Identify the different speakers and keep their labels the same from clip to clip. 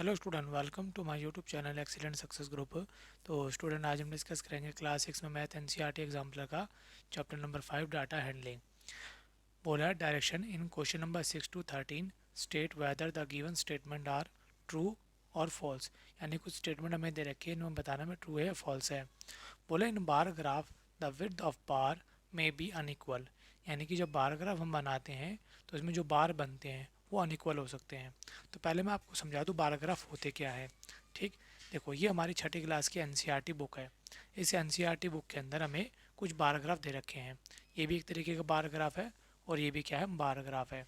Speaker 1: Hello student, welcome to my YouTube channel Excellent Success Group. तो student, आज हम discuss करेंगे क्लास 6 में मैथ एनसीईआरटी एग्जाम्पल का चैप्टर नंबर 5 डाटा हैंडलिंग। बोला है direction in question number 6 to 13 state whether the given statement are true और false. यानी कुछ स्टेटमेंट हमें दे रखे हैं, इनमें बताना में ट्रू है या फॉल्स है। बोला in bar graph the width of bar में बी अनइक्वल। यानी कि जब बार ग्राफ हम बनाते हैं तो इसमें जो बार बनते हैं वो अनइक्वल हो सकते हैं। तो पहले मैं आपको समझा दूँ बार ग्राफ होते क्या है। ठीक, देखो ये हमारी छठी क्लास की एनसीईआरटी बुक है। इस एनसीईआरटी बुक के अंदर हमें कुछ बार ग्राफ दे रखे हैं। ये भी एक तरीके का बार ग्राफ है और ये भी क्या है, बार ग्राफ है।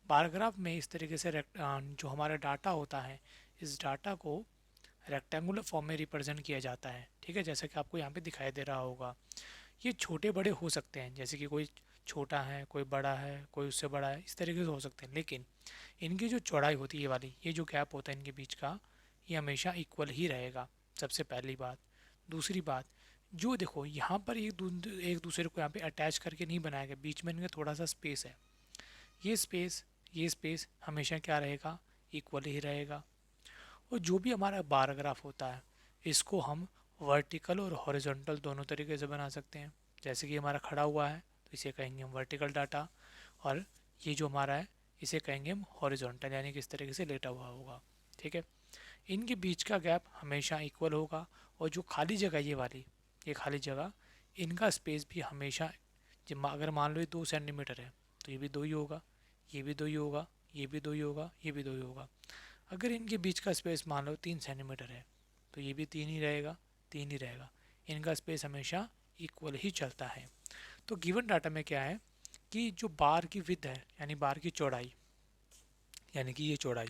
Speaker 1: बार ग्राफ में इस तरीके से जो हमारा डाटा होता है, इस डाटा को रेक्टेंगुलर फॉर्म में रिप्रेजेंट किया जाता है। ठीक है, जैसा कि आपको यहाँ पे दिखाई दे रहा होगा। ये छोटे बड़े हो सकते हैं, जैसे कि कोई छोटा है, कोई बड़ा है, कोई उससे बड़ा है, इस तरीके से हो सकते हैं। लेकिन इनकी जो चौड़ाई होती है, ये वाली, ये जो गैप होता है इनके बीच का, ये हमेशा इक्वल ही रहेगा। सबसे पहली बात। दूसरी बात, जो देखो यहाँ पर एक दूसरे को यहाँ पे अटैच करके नहीं बनाया गया, बीच में इनका थोड़ा सा स्पेस है। ये स्पेस, ये स्पेस हमेशा क्या रहेगा, इक्वल ही रहेगा। और जो भी हमारा बार ग्राफ होता है, इसको हम वर्टिकल और हॉरिजॉन्टल दोनों तरीके से बना सकते हैं। जैसे कि हमारा खड़ा हुआ है तो इसे कहेंगे हम वर्टिकल डाटा, और ये जो हमारा है इसे कहेंगे हम हॉरिजॉन्टल, यानी कि इस तरीके से लेटा हुआ होगा। ठीक है, इनके बीच का गैप हमेशा इक्वल होगा। और जो खाली जगह ये वाली, ये खाली जगह, इनका स्पेस भी हमेशा, जब अगर मान लो ये 2 सेंटीमीटर है तो ये भी 2 ही होगा, ये भी 2 ही होगा, ये भी 2 ही होगा, ये भी 2 ही होगा। अगर इनके बीच का स्पेस मान लो 3 सेंटीमीटर है तो ये भी 3 ही रहेगा, 3 ही रहेगा। इनका स्पेस हमेशा इक्वल ही चलता है। तो गिवन डाटा में क्या है कि जो बार की विड्थ है, यानी बार की चौड़ाई, यानी कि ये चौड़ाई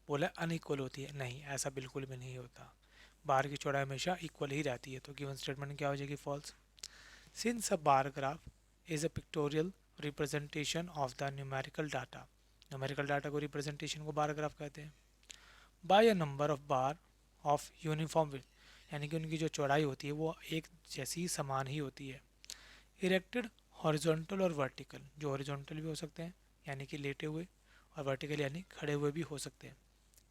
Speaker 1: बोला अनइक्वल होती है। नहीं, ऐसा बिल्कुल भी नहीं होता। बार की चौड़ाई हमेशा इक्वल ही रहती है। तो गिवन स्टेटमेंट क्या हो जाएगी, false. Since a bar graph is a pictorial representation of the numerical data, numerical data को रिप्रेजेंटेशन को बार ग्राफ कहते हैं। By a number of bar of uniform width, यानी कि उनकी जो चौड़ाई होती है वो एक जैसी समान ही होती है। इरेक्टेड हॉरिजॉन्टल और वर्टिकल, जो हॉरिजॉन्टल भी हो सकते हैं यानी कि लेटे हुए, और वर्टिकल यानी खड़े हुए भी हो सकते हैं,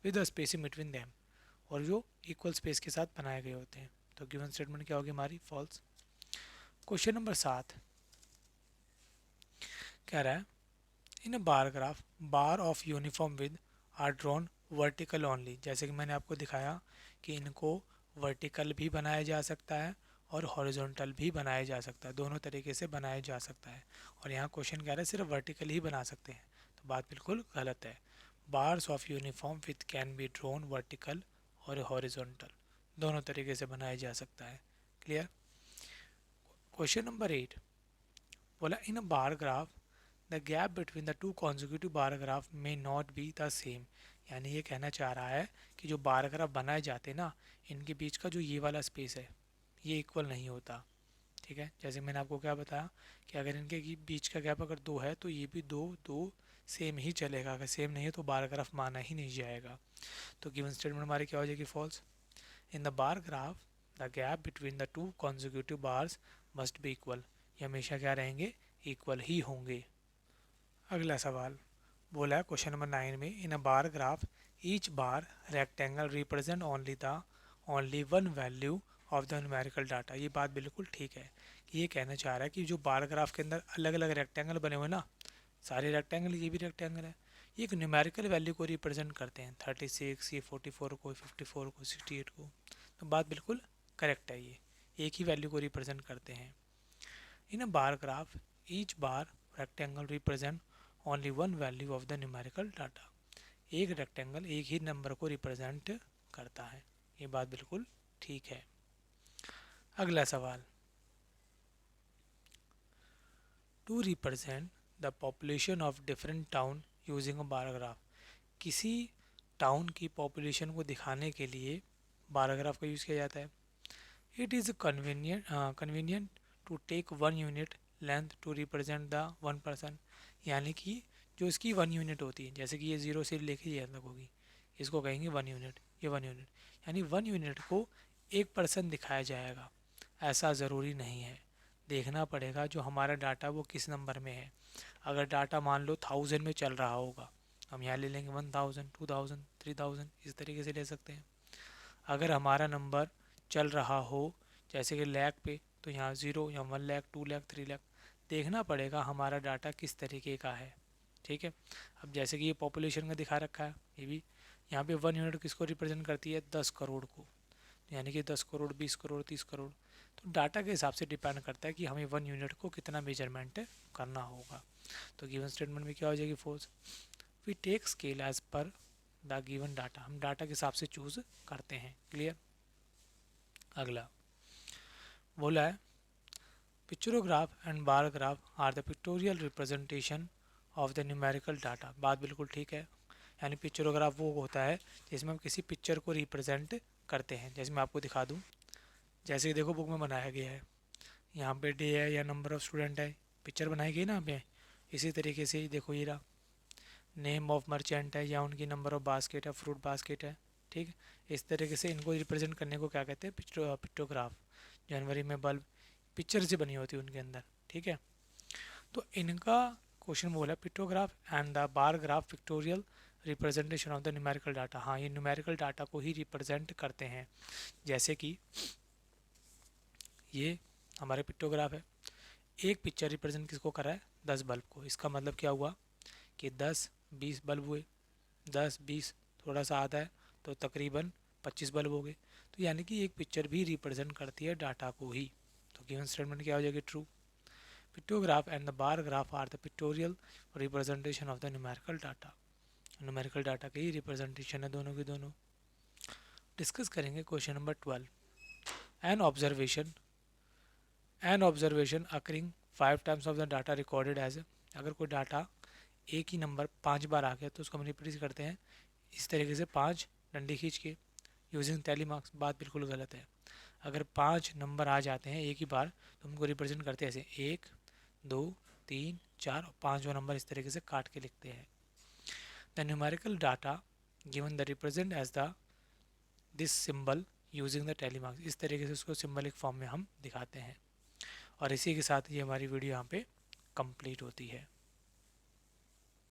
Speaker 1: with a spacing between them, और जो इक्वल स्पेस के साथ बनाए गए होते हैं। तो गिवन स्टेटमेंट क्या होगी हमारी, फॉल्स। क्वेश्चन नंबर 7 कह रहा है in a bar graph bar of uniform with are drawn vertical only. जैसे कि मैंने आपको दिखाया कि इनको वर्टिकल भी बनाया जा सकता है और हॉरिजॉन्टल भी बनाया जा सकता है, दोनों तरीके से बनाया जा सकता है। और यहाँ क्वेश्चन कह रहा है सिर्फ वर्टिकल ही बना सकते हैं, तो बात बिल्कुल गलत है। Bars of uniform with can be drawn vertical और हॉरिजॉन्टल, दोनों तरीके से बनाया जा सकता है। क्लियर। क्वेश्चन नंबर 8 बोला in a bar graph the gap between the two consecutive bar graph में नॉट बी द सेम। यानी ये कहना चाह रहा है कि जो बार ग्राफ बनाए जाते हैं ना, इनके बीच का जो ये वाला स्पेस है ये इक्वल नहीं होता। ठीक है, जैसे मैंने आपको क्या बताया कि अगर इनके बीच का गैप अगर 2 है तो ये भी दो दो सेम ही चलेगा, अगर सेम नहीं है तो बार ग्राफ माना ही नहीं जाएगा। तो गिवन स्टेटमेंट हमारी क्या हो जाएगी, false. In the bar graph the gap between the two consecutive bars must be equal. ये हमेशा क्या रहेंगे, इक्वल ही होंगे। अगला सवाल बोला है क्वेश्चन नंबर 9 में in a bar graph each bar rectangle represent only one value of the numerical data. ये बात बिल्कुल ठीक है। ये कहना चाह रहा है कि जो बार ग्राफ के अंदर अलग अलग रेक्टेंगल बने हुए ना, सारे रेक्टेंगल, ये भी रेक्टेंगल है, ये एक न्यूमेरिकल वैल्यू को रिप्रेजेंट करते हैं, 36, ये 44 को, 54 को, 68 को। तो बात बिल्कुल करेक्ट है, ये एक ही वैल्यू को रिप्रेजेंट करते हैं। In a bar graph each bar rectangle represent only one value of the numerical data. एक रेक्टेंगल एक ही नंबर को रिप्रेजेंट करता है, ये बात बिल्कुल ठीक है। अगला सवाल, to represent the population of different town using a bar graph. किसी टाउन की पॉपुलेशन को दिखाने के लिए बार ग्राफ का यूज़ किया जाता है। It is convenient to take one unit length to represent the one person. यानी कि जो इसकी 1 यूनिट होती है, जैसे कि ये 0 से लेके ये तक होगी, इसको कहेंगे 1 यूनिट, ये 1 यूनिट, यानी 1 यूनिट को एक पर्सन दिखाया जाएगा। ऐसा ज़रूरी नहीं है, देखना पड़ेगा जो हमारा डाटा वो किस नंबर में है। अगर डाटा मान लो 1000 में चल रहा होगा, हम यहाँ ले लेंगे 1000, 2000, 3000, इस तरीके से ले सकते हैं। अगर हमारा नंबर चल रहा हो जैसे कि लैख पे, तो यहाँ 0 या 1 लाख, 2 लाख, 3 लाख देखना पड़ेगा हमारा डाटा किस तरीके का है। ठीक है, अब जैसे कि ये पॉपुलेशन का दिखा रखा है, ये भी यहाँ पे 1 यूनिट किसको रिप्रेजेंट करती है, 10 करोड़ को, यानी कि 10 करोड़, 20 करोड़, 30 करोड़। तो डाटा के हिसाब से डिपेंड करता है कि हमें 1 यूनिट को कितना मेजरमेंट करना होगा। तो गिवन स्टेटमेंट में क्या हो जाएगी, false we take scale as per the given data, हम डाटा के हिसाब से चूज करते हैं। क्लियर। अगला बोला है pictograph and bar graph are the pictorial representation of the numerical data. बात बिल्कुल ठीक है, यानी पिक्चरोग्राफ वो होता है जिसमें हम किसी पिक्चर को रिप्रेजेंट करते हैं। जैसे मैं आपको दिखा दूँ, जैसे कि देखो बुक में बनाया गया है, यहाँ पे डे है या नंबर ऑफ स्टूडेंट है, पिक्चर बनाई गई ना यहाँ पे। इसी तरीके से देखो ये रहा, नेम ऑफ मर्चेंट है या उनकी नंबर ऑफ बास्केट है, फ्रूट बास्केट है। ठीक, इस तरीके से इनको रिप्रेजेंट करने को क्या कहते हैं, पिक्टोग्राफ। जनवरी में बल्ब पिक्चर से बनी होती है उनके अंदर। ठीक है, तो इनका क्वेश्चन बोला pictograph and the bar graph pictorial representation of the numerical data. हाँ, ये न्यूमेरिकल डाटा को ही रिप्रेजेंट करते हैं। जैसे कि ये हमारे पिक्टोग्राफ है, एक पिक्चर रिप्रेजेंट किसको कर रहा है, 10 बल्ब को। इसका मतलब क्या हुआ कि 10-20 बल्ब हुए, 10-20 थोड़ा सा आधा है तो तकरीबन 25 बल्ब हो गए। तो यानी कि एक पिक्चर भी रिप्रेजेंट करती है डाटा को ही। तो गिवन स्टेटमेंट क्या हो जाएगी, true. Pictograph and the bar graph are the pictorial representation of the numerical data. Numerical data की रिप्रेजेंटेशन है दोनों की दोनों। डिस्कस करेंगे question number 12। An observation occurring 5 times of the data recorded as. अगर कोई डाटा एक ही नंबर 5 बार आ गया तो उसको हम रिप्रेजेंट करते हैं इस तरीके से, 5 डंडी खींच के, यूजिंग टैली मार्क्स। बात बिल्कुल गलत है। अगर 5 नंबर आ जाते हैं एक ही बार तो उनको रिप्रेजेंट करते हैं ऐसे, 1, 2, 3, 4 और 5वां नंबर इस तरीके से काट के लिखते हैं। The numerical data given the represent as the this symbol using the tally marks. इस तरीके से उसको सिंबलिक फॉर्म में हम दिखाते हैं। और इसी के साथ ये हमारी वीडियो यहाँ पे कंप्लीट होती है।